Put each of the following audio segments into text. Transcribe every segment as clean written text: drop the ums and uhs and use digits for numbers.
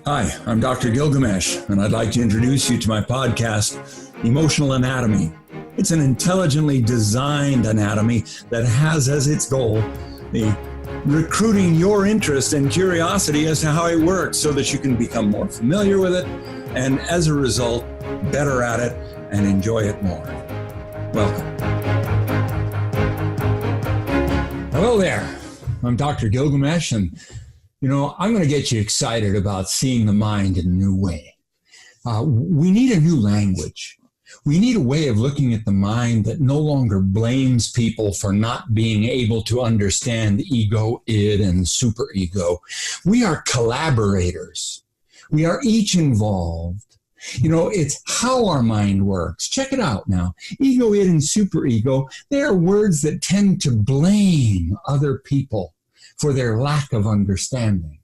Hi, I'm Dr. Gilgamesh, and I'd like to introduce you to my podcast, Emotional Anatomy. It's an intelligently designed anatomy that has as its goal the recruiting your interest and curiosity as to how it works so that you can become more familiar with it and, as a result, better at it and enjoy it more. Welcome. Hello there. I'm Dr. Gilgamesh, and I'm going to get you excited about seeing the mind in a new way. We need a new language. We need a way of looking at the mind that no longer blames people for not being able to understand ego, id, and superego. We are collaborators. We are each involved. It's how our mind works. Check it out now. Ego, id, and superego, they are words that tend to blame other people for their lack of understanding.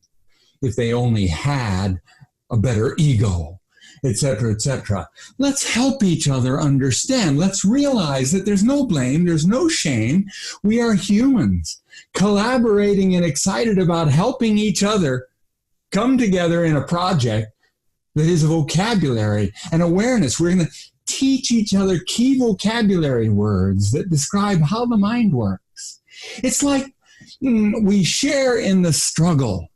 If they only had a better ego, etc., etc. Let's help each other understand. Let's realize that there's no blame, there's no shame. We are humans collaborating and excited about helping each other come together in a project that is a vocabulary and awareness. We're going to teach each other key vocabulary words that describe how the mind works. It's like we share in the struggle.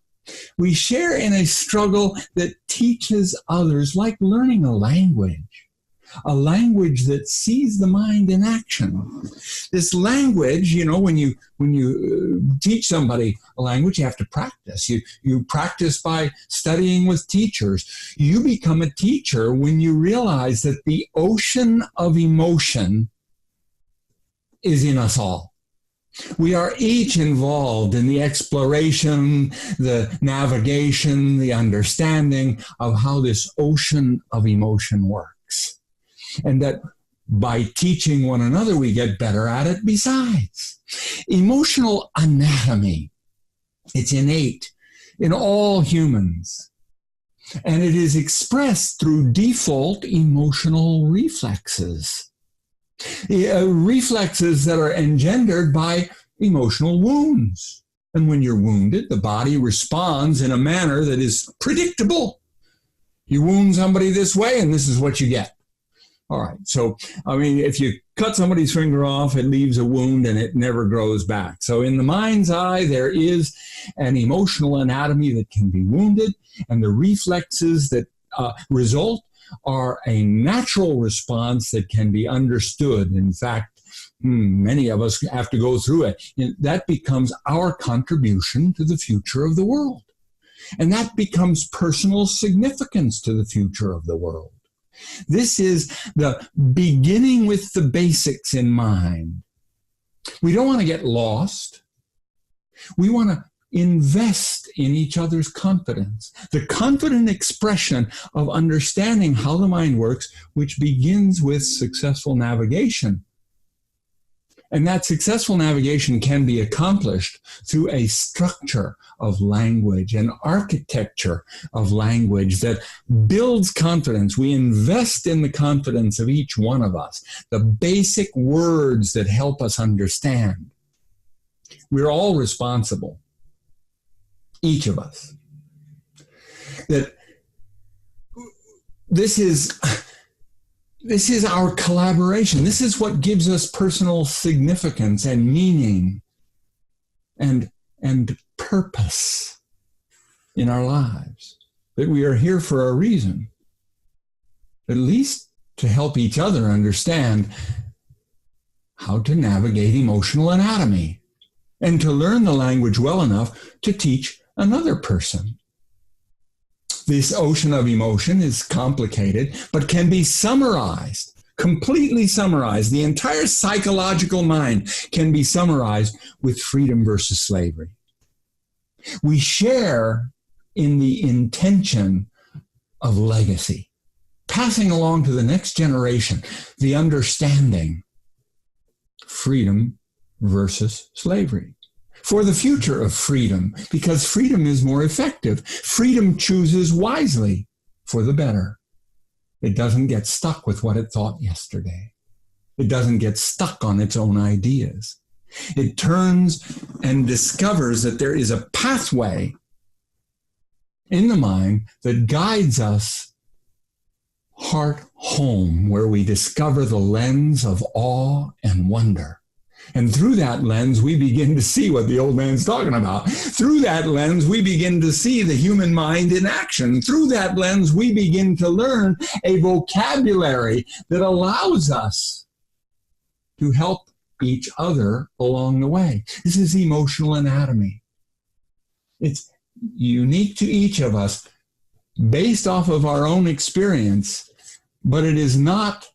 We share in a struggle that teaches others, like learning a language that sees the mind in action. This language, when you teach somebody a language, you have to practice. You practice by studying with teachers. You become a teacher when you realize that the ocean of emotion is in us all. We are each involved in the exploration, the navigation, the understanding of how this ocean of emotion works. And that by teaching one another, we get better at it besides. Emotional anatomy, it's innate in all humans. And it is expressed through default emotional reflexes. Reflexes that are engendered by emotional wounds. And when you're wounded, the body responds in a manner that is predictable. You wound somebody this way, and this is what you get. All right. So, if you cut somebody's finger off, it leaves a wound and it never grows back. So in the mind's eye, there is an emotional anatomy that can be wounded, and the reflexes that result are a natural response that can be understood. In fact, many of us have to go through it. That becomes our contribution to the future of the world. And that becomes personal significance to the future of the world. This is the beginning with the basics in mind. We don't want to get lost. We want to invest in each other's confidence, the confident expression of understanding how the mind works, which begins with successful navigation. And that successful navigation can be accomplished through a structure of language, an architecture of language that builds confidence. We invest in the confidence of each one of us, the basic words that help us understand. We're all responsible. Each of us. That this is our collaboration. This is what gives us personal significance and meaning and purpose in our lives. That we are here for a reason, at least to help each other understand how to navigate emotional anatomy and to learn the language well enough to teach another person. This ocean of emotion is complicated, but can be summarized, completely summarized. The entire psychological mind can be summarized with freedom versus slavery. We share in the intention of legacy, passing along to the next generation the understanding, freedom versus slavery. For the future of freedom, because freedom is more effective. Freedom chooses wisely for the better. It doesn't get stuck with what it thought yesterday. It doesn't get stuck on its own ideas. It turns and discovers that there is a pathway in the mind that guides us heart home, where we discover the lens of awe and wonder. And through that lens, we begin to see what the old man's talking about. Through that lens, we begin to see the human mind in action. Through that lens, we begin to learn a vocabulary that allows us to help each other along the way. This is emotional anatomy. It's unique to each of us, based off of our own experience, but it is not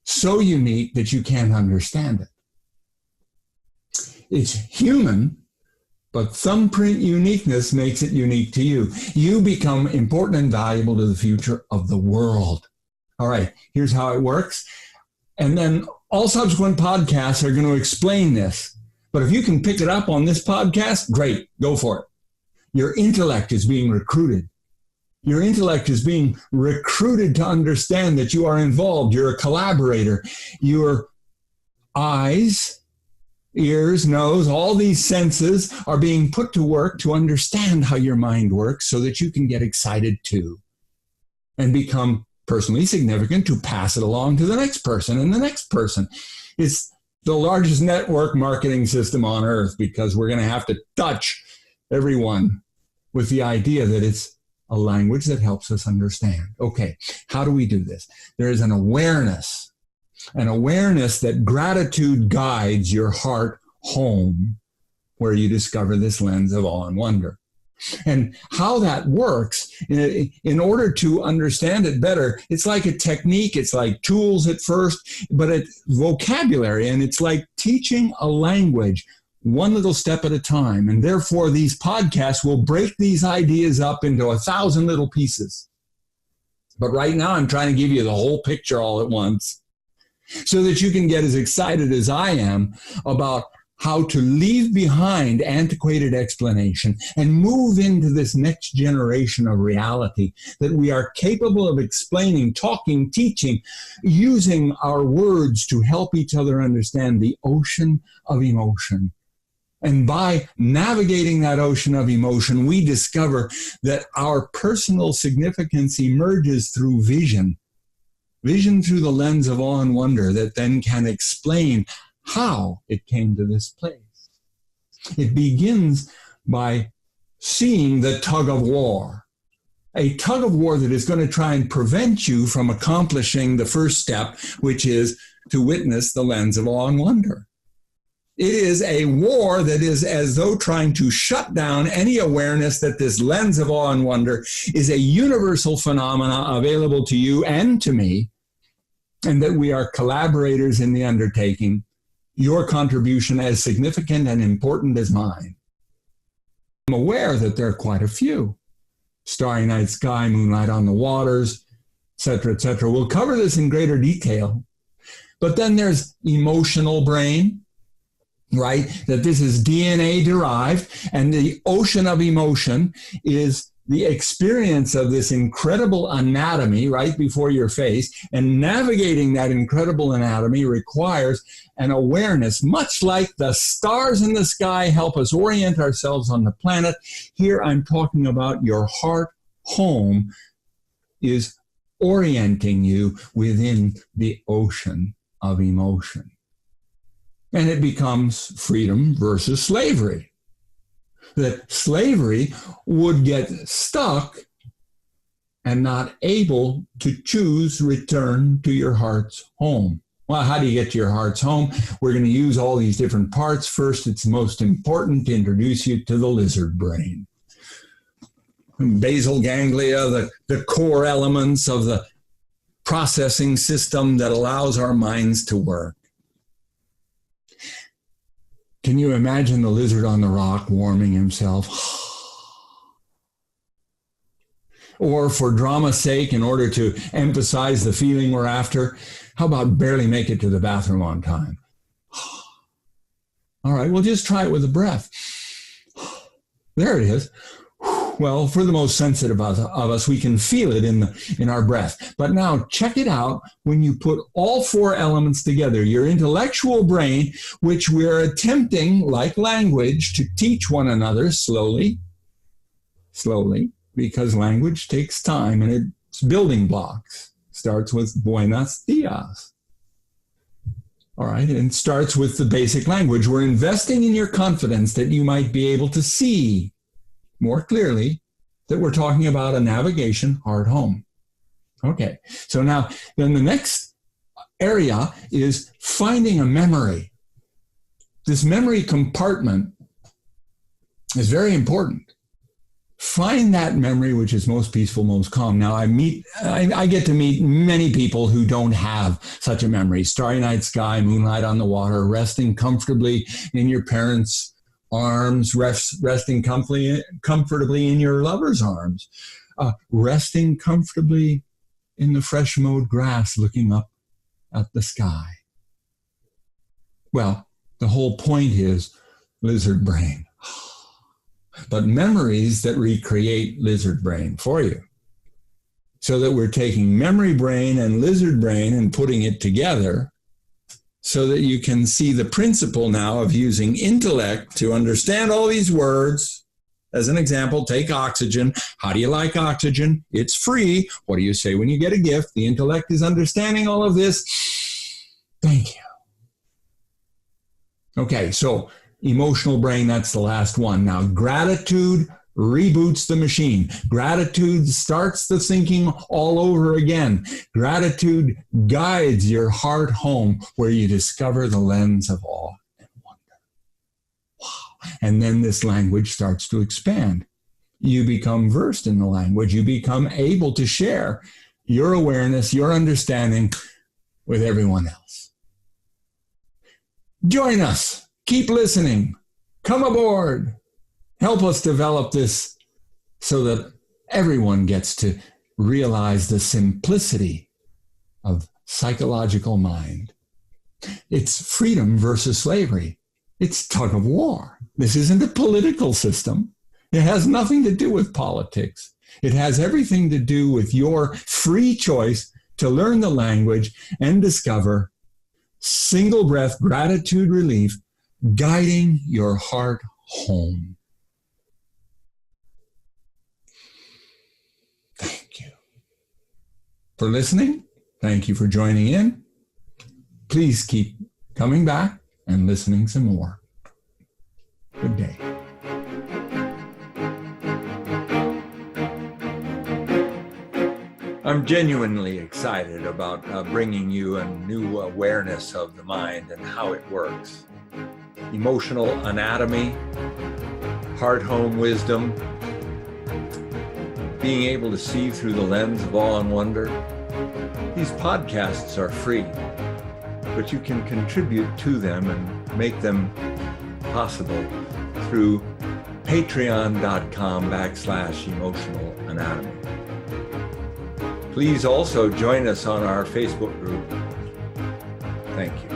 so unique that you can't understand it. It's human, but thumbprint uniqueness makes it unique to you. You become important and valuable to the future of the world. All right, here's how it works. And then all subsequent podcasts are going to explain this. But if you can pick it up on this podcast, great, go for it. Your intellect is being recruited. Your intellect is being recruited to understand that you are involved. You're a collaborator. Your eyes, ears, nose, all these senses are being put to work to understand how your mind works so that you can get excited too and become personally significant to pass it along to the next person and the next person. It's the largest network marketing system on earth, because we're going to have to touch everyone with the idea that it's a language that helps us understand. Okay, how do we do this? There is an awareness that gratitude guides your heart home, where you discover this lens of awe and wonder. And how that works, in order to understand it better, it's like a technique, it's like tools at first, but it's vocabulary, and it's like teaching a language one little step at a time. And therefore, these podcasts will break these ideas up into 1,000 little pieces. But right now, I'm trying to give you the whole picture all at once, so that you can get as excited as I am about how to leave behind antiquated explanation and move into this next generation of reality that we are capable of explaining, talking, teaching, using our words to help each other understand the ocean of emotion. And by navigating that ocean of emotion, we discover that our personal significance emerges through vision through the lens of awe and wonder that then can explain how it came to this place. It begins by seeing the tug of war, a tug of war that is going to try and prevent you from accomplishing the first step, which is to witness the lens of awe and wonder. It is a war that is as though trying to shut down any awareness that this lens of awe and wonder is a universal phenomena available to you and to me, and that we are collaborators in the undertaking, your contribution as significant and important as mine. I'm aware that there are quite a few. Starry night sky, moonlight on the waters, etc., etc. We'll cover this in greater detail. But then there's emotional brain, right? That this is DNA derived, and the ocean of emotion is the experience of this incredible anatomy right before your face, and navigating that incredible anatomy requires an awareness, much like the stars in the sky help us orient ourselves on the planet. Here I'm talking about your heart home is orienting you within the ocean of emotion. And it becomes freedom versus slavery. That slavery would get stuck and not able to choose return to your heart's home. Well, how do you get to your heart's home? We're going to use all these different parts. First, it's most important to introduce you to the lizard brain. Basal ganglia, the core elements of the processing system that allows our minds to work. Can you imagine the lizard on the rock warming himself? Or for drama's sake, in order to emphasize the feeling we're after, how about barely make it to the bathroom on time? All right, well, just try it with the breath. There it is. Well, for the most sensitive of us, we can feel it in our breath. But now check it out when you put all four elements together. Your intellectual brain, which we're attempting, like language, to teach one another slowly, because language takes time and it's building blocks. Starts with buenos dias. All right, and starts with the basic language. We're investing in your confidence that you might be able to see more clearly that we're talking about a navigation heart home. Okay, so now then the next area is finding a memory. This memory compartment is very important. Find that memory which is most peaceful, most calm. Now I get to meet many people who don't have such a memory. Starry night sky, moonlight on the water, resting comfortably in your parents' arms, resting comfortably in your lover's arms, resting comfortably in the fresh mowed grass, looking up at the sky. Well, the whole point is lizard brain. But memories that recreate lizard brain for you. So that we're taking memory brain and lizard brain and putting it together so that you can see the principle now of using intellect to understand all these words. As an example, take oxygen. How do you like oxygen? It's free. What do you say when you get a gift? The intellect is understanding all of this. Thank you. Okay, so emotional brain, that's the last one. Now, gratitude reboots the machine. Gratitude starts the thinking all over again. Gratitude guides your heart home where you discover the lens of awe and wonder. Wow. And then this language starts to expand. You become versed in the language. You become able to share your awareness, your understanding with everyone else. Join us. Keep listening. Come aboard. Help us develop this so that everyone gets to realize the simplicity of psychological mind. It's freedom versus slavery. It's tug of war. This isn't a political system. It has nothing to do with politics. It has everything to do with your free choice to learn the language and discover single breath gratitude relief, guiding your heart home. Thank you for listening. Thank you for joining in. Please keep coming back and listening some more. Good day. I'm genuinely excited about bringing you a new awareness of the mind and how it works. Emotional anatomy, heart home wisdom, being able to see through the lens of awe and wonder. These podcasts are free, but you can contribute to them and make them possible through patreon.com/emotional anatomy. Please also join us on our Facebook group. Thank you.